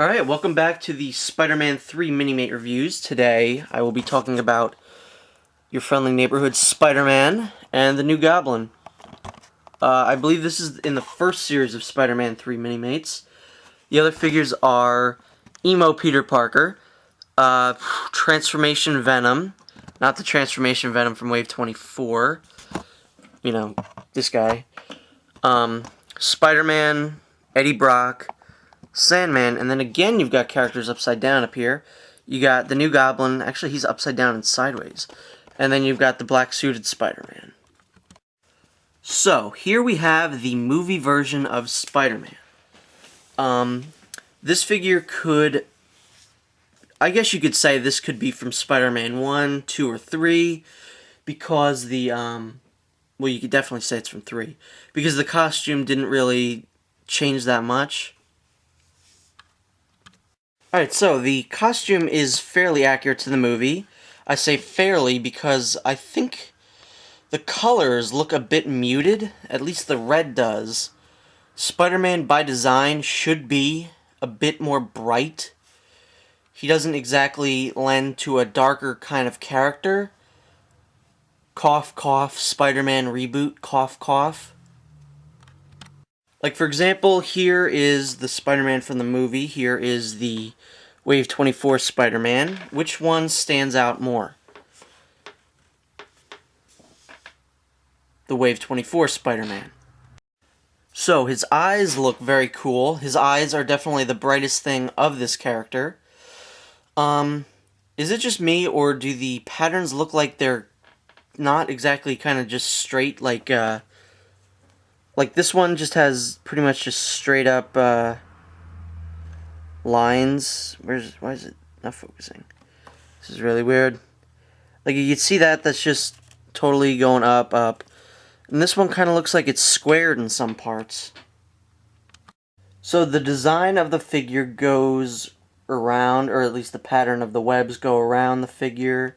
Alright, welcome back to the Spider-Man 3 Minimate reviews. Today, I will be talking about your friendly neighborhood Spider-Man and the new Goblin. I believe this is in the first series of Spider-Man 3 Minimates. The other figures are Emo Peter Parker, Transformation Venom, not the Transformation Venom from Wave 24, you know, this guy, Spider-Man, Eddie Brock, Sandman, and then again you've got characters upside down up here. You got the new Goblin, actually he's upside down and sideways. And then you've got the black suited Spider-Man. So, here we have the movie version of Spider-Man. This figure could, I guess you could say this could be from Spider-Man 1, 2, or 3, because the, well, you could definitely say it's from 3, because the costume didn't really change that much. Alright, so the costume is fairly accurate to the movie. I say fairly because I think the colors look a bit muted, at least the red does. Spider-Man by design should be a bit more bright. He doesn't exactly lend to a darker kind of character. Cough, cough, Spider-Man reboot, cough, cough. Like, for example, here is the Spider-Man from the movie. Here is the Wave 24 Spider-Man. Which one stands out more? The Wave 24 Spider-Man. So, his eyes look very cool. His eyes are definitely the brightest thing of this character. Is it just me, or do the patterns look like they're not exactly kind of just straight, like this one just has pretty much just straight up lines. Why is it not focusing? This is really weird. Like, you can see that's just totally going up, up. And this one kind of looks like it's squared in some parts. So the design of the figure goes around, or at least the pattern of the webs go around the figure.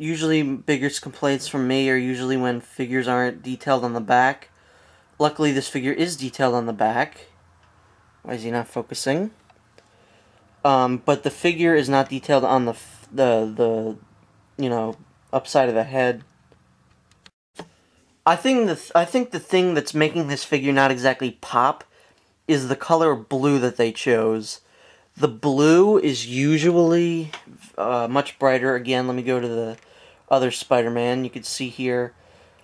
Usually biggest complaints from me are usually when figures aren't detailed on the back. Luckily this figure is detailed on the back. Why is he not focusing? But the figure is not detailed on the you know, upside of the head. I think the thing that's making this figure not exactly pop is the color blue that they chose. The blue is usually much brighter. Again, let me go to the other Spider-Man. You can see here,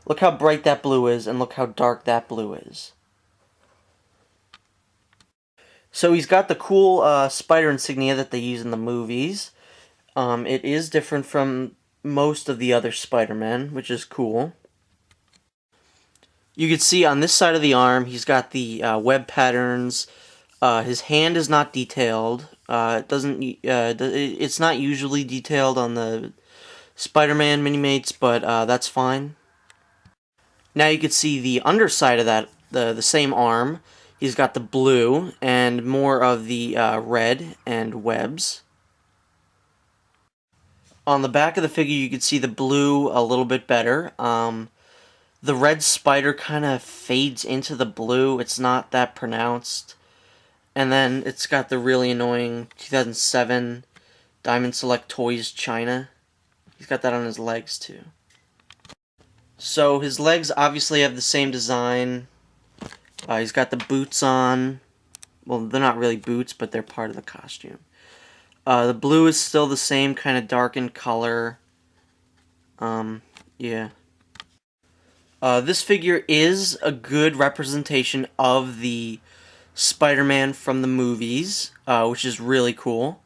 look how bright that blue is, and look how dark that blue is. So he's got the cool spider insignia that they use in the movies. It is different from most of the other Spider-Men, which is cool. You can see on this side of the arm, he's got the web patterns. His hand is not detailed. It's not usually detailed on the Spider-Man Minimates, but that's fine. Now you can see the underside of that, the same arm. He's got the blue and more of the red and webs. On the back of the figure, you can see the blue a little bit better. The red spider kind of fades into the blue. It's not that pronounced. And then it's got the really annoying 2007 Diamond Select Toys China. He's got that on his legs too. So his legs obviously have the same design. He's got the boots on. Well, they're not really boots, but they're part of the costume. The blue is still the same kind of darkened color. Yeah. This figure is a good representation of the Spider-Man from the movies, which is really cool.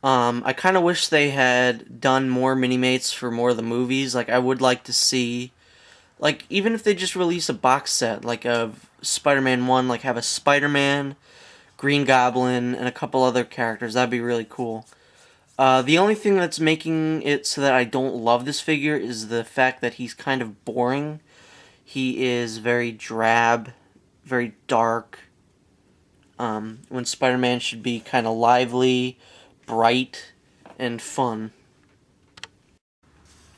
I kind of wish they had done more Minimates for more of the movies. Like, I would like to see, like, even if they just release a box set, like, of Spider-Man 1, like, have a Spider-Man, Green Goblin, and a couple other characters. That'd be really cool. The only thing that's making it so that I don't love this figure is the fact that he's kind of boring. He is very drab, very dark, when Spider-Man should be kind of lively, bright, and fun.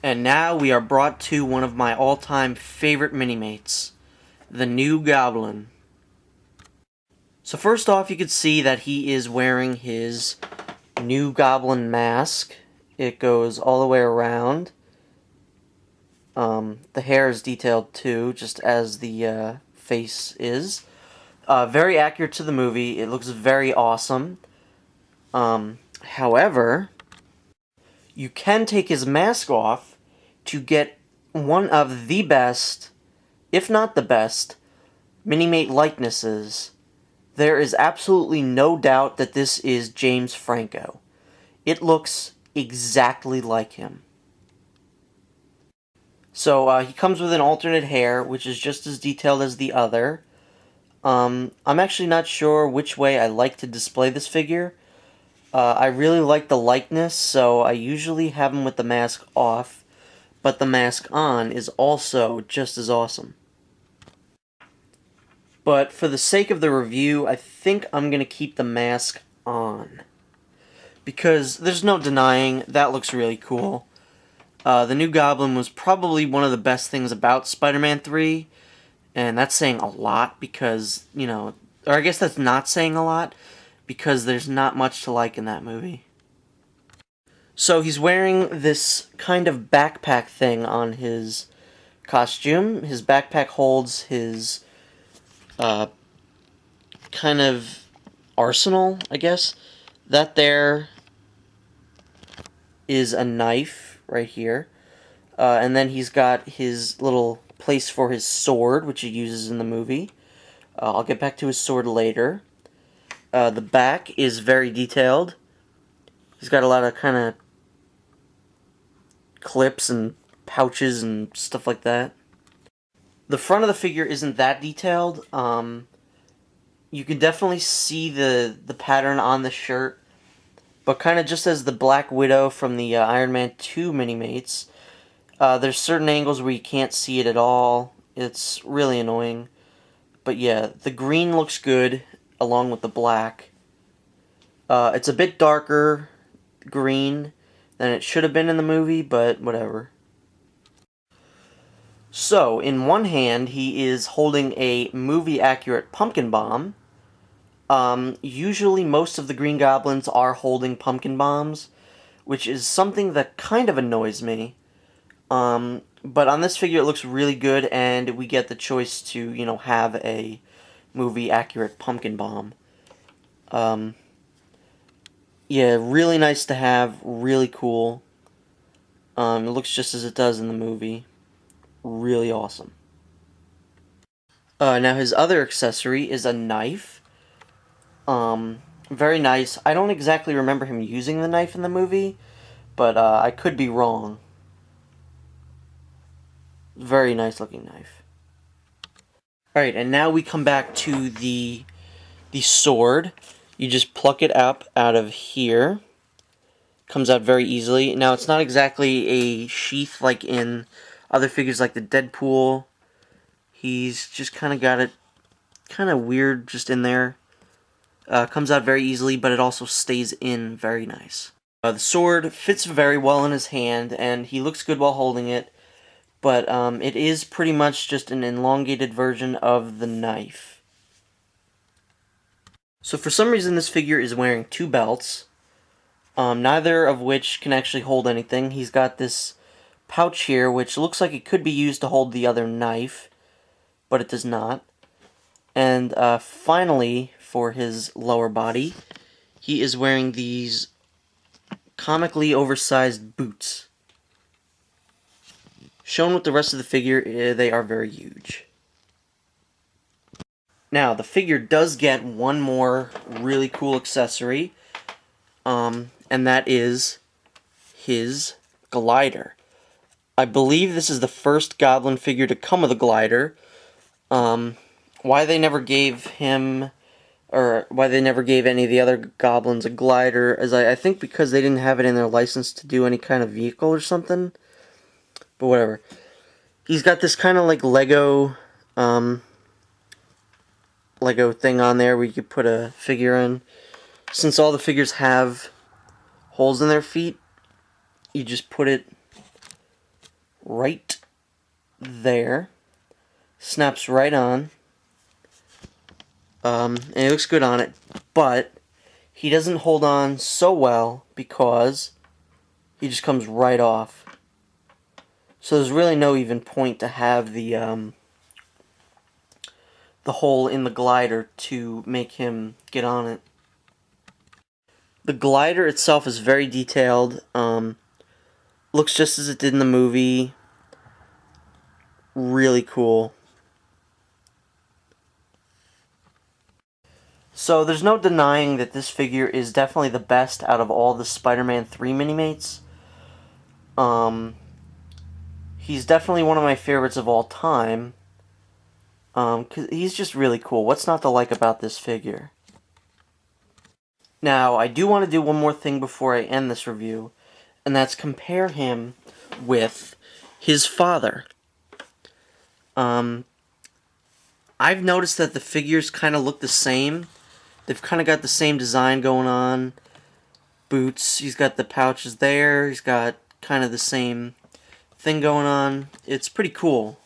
And now we are brought to one of my all-time favorite Minimates, the new Goblin. So first off, you can see that he is wearing his new Goblin mask. It goes all the way around. The hair is detailed too, just as the face is. Very accurate to the movie. It looks very awesome. However, you can take his mask off to get one of the best, if not the best, Minimate likenesses. There is absolutely no doubt that this is James Franco. It looks exactly like him. So he comes with an alternate hair, which is just as detailed as the other. I'm actually not sure which way I like to display this figure. I really like the likeness, so I usually have him with the mask off, but the mask on is also just as awesome. But for the sake of the review, I think I'm going to keep the mask on. Because there's no denying, that looks really cool. The new Goblin was probably one of the best things about Spider-Man 3, and that's saying a lot because, or I guess that's not saying a lot, because there's not much to like in that movie. So he's wearing this kind of backpack thing on his costume. His backpack holds his kind of arsenal, I guess. That there is a knife right here. And then he's got his little place for his sword, which he uses in the movie. I'll get back to his sword later. The back is very detailed. He's got a lot of kind of clips and pouches and stuff like that. The front of the figure isn't that detailed. You can definitely see the pattern on the shirt, but kind of just as the Black Widow from the Iron Man 2 Minimates, there's certain angles where you can't see it at all. It's really annoying. But yeah, the green looks good along with the black. It's a bit darker green than it should have been in the movie, but whatever. So, in one hand, he is holding a movie-accurate pumpkin bomb. Usually most of the Green Goblins are holding pumpkin bombs, which is something that kind of annoys me. But on this figure it looks really good, and we get the choice to, have a movie-accurate pumpkin bomb. Yeah, really nice to have, really cool. It looks just as it does in the movie. Really awesome. Now his other accessory is a knife. Very nice. I don't exactly remember him using the knife in the movie, but I could be wrong. Very nice looking knife. Alright, and now we come back to the sword. You just pluck it up out of here. Comes out very easily. Now, it's not exactly a sheath like in other figures like the Deadpool. He's just kind of got it kind of weird just in there. Comes out very easily, but it also stays in very nice. The sword fits very well in his hand, and he looks good while holding it. But it is pretty much just an elongated version of the knife. So for some reason this figure is wearing two belts, neither of which can actually hold anything. He's got this pouch here which looks like it could be used to hold the other knife, but it does not. And finally, for his lower body, he is wearing these comically oversized boots. Shown with the rest of the figure, they are very huge. Now, the figure does get one more really cool accessory, and that is his glider. I believe this is the first Goblin figure to come with a glider. Why they never gave him, or why they never gave any of the other Goblins a glider, is I think because they didn't have it in their license to do any kind of vehicle or something. But whatever. He's got this kind of like Lego thing on there where you could put a figure in. Since all the figures have holes in their feet, you just put it right there. Snaps right on. and he looks good on it, but he doesn't hold on so well because he just comes right off. So there's really no even point to have the hole in the glider to make him get on it. The glider itself is very detailed. Looks just as it did in the movie. Really cool. So there's no denying that this figure is definitely the best out of all the Spider-Man 3 Minimates. He's definitely one of my favorites of all time. 'Cause he's just really cool. What's not to like about this figure? Now, I do want to do one more thing before I end this review, and that's compare him with his father. I've noticed that the figures kind of look the same. They've kind of got the same design going on. Boots, he's got the pouches there. He's got kind of the same thing going on. It's pretty cool.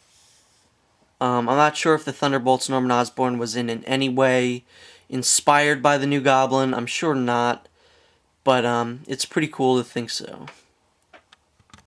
I'm not sure if the Thunderbolts Norman Osborn was in any way inspired by the new Goblin. I'm sure not. But it's pretty cool to think so.